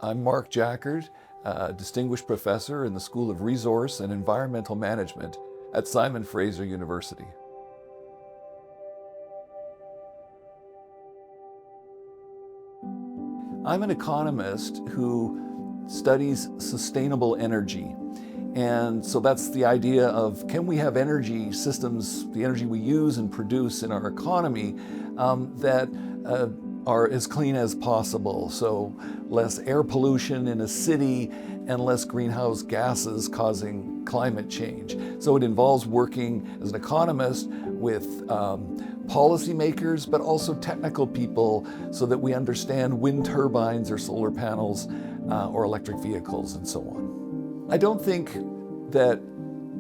I'm Mark Jaccard, a distinguished professor in the School of Resource and Environmental Management at Simon Fraser University. I'm an economist who studies sustainable energy. And so that's the idea of, can we have energy systems, the energy we use and produce in our economy, that are as clean as possible. So less air pollution in a city and less greenhouse gases causing climate change. So it involves working as an economist with policymakers, but also technical people so that we understand wind turbines or solar panels or electric vehicles and so on. I don't think that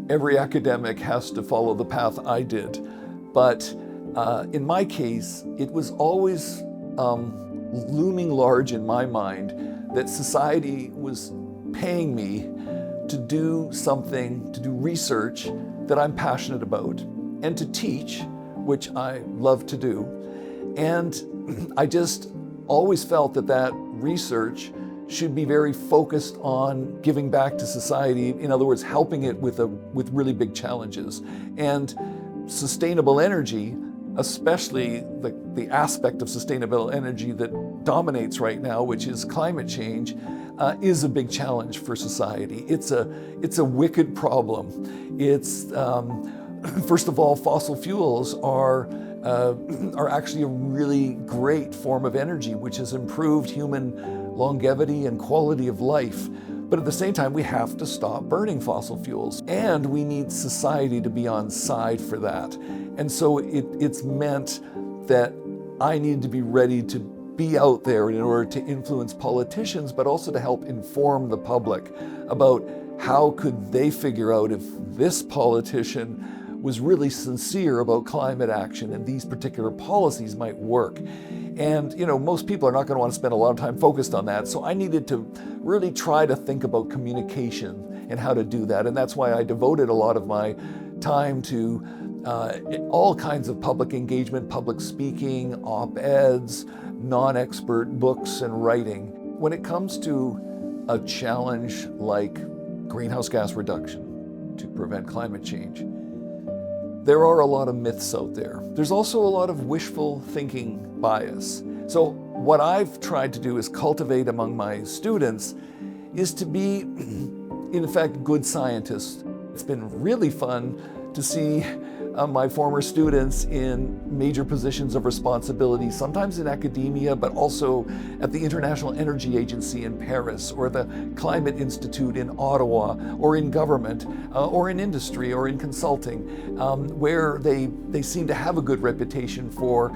every academic has to follow the path I did, but in my case, it was always looming large in my mind that society was paying me to do something, to do research that I'm passionate about, and to teach, which I love to do. And I just always felt that that research should be very focused on giving back to society, in other words, helping it with really big challenges. And sustainable energy, especially the aspect of sustainable energy that dominates right now, which is climate change, is a big challenge for society. It's a wicked problem. It's first of all, fossil fuels are actually a really great form of energy, which has improved human longevity and quality of life. But at the same time, we have to stop burning fossil fuels, and we need society to be on side for that. And so it's meant that I need to be ready to be out there in order to influence politicians, but also to help inform the public about how could they figure out if this politician was really sincere about climate action and these particular policies might work. And most people are not going to want to spend a lot of time focused on that. So I needed to really try to think about communication and how to do that. And that's why I devoted a lot of my time to all kinds of public engagement, public speaking, op-eds, non-expert books and writing. When it comes to a challenge like greenhouse gas reduction to prevent climate change, there are a lot of myths out there. There's also a lot of wishful thinking bias. So what I've tried to do is cultivate among my students is to be, in fact, good scientists. It's been really fun to see my former students in major positions of responsibility, sometimes in academia, but also at the International Energy Agency in Paris, or the Climate Institute in Ottawa, or in government, or in industry, or in consulting, where they seem to have a good reputation for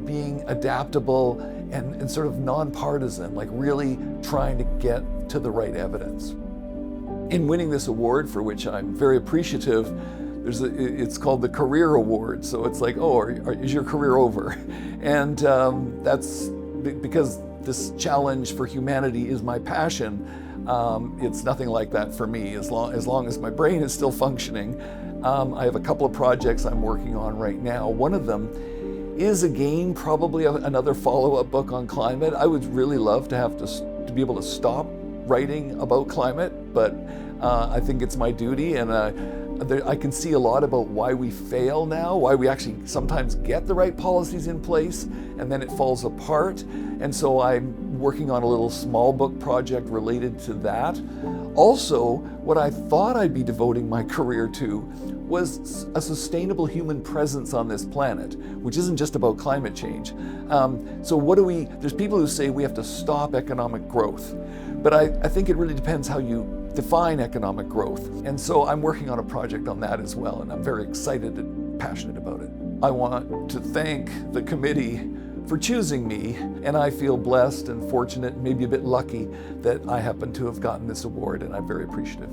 being adaptable and sort of nonpartisan, like really trying to get to the right evidence. In winning this award, for which I'm very appreciative, it's called the Career Award. So it's like, is your career over? And that's because this challenge for humanity is my passion. It's nothing like that for me. As long as my brain is still functioning, I have a couple of projects I'm working on right now. One of them is, again, probably another follow-up book on climate. I would really love to be able to stop writing about climate, but I think it's my duty, and I can see a lot about why we fail now, why we actually sometimes get the right policies in place and then it falls apart. And so I'm working on a little small book project related to that. Also, what I thought I'd be devoting my career to was a sustainable human presence on this planet, which isn't just about climate change. So there's people who say we have to stop economic growth, but I think it really depends how you define economic growth. And so I'm working on a project on that as well, and I'm very excited and passionate about it. I want to thank the committee for choosing me, and I feel blessed and fortunate, maybe a bit lucky, that I happen to have gotten this award, and I'm very appreciative.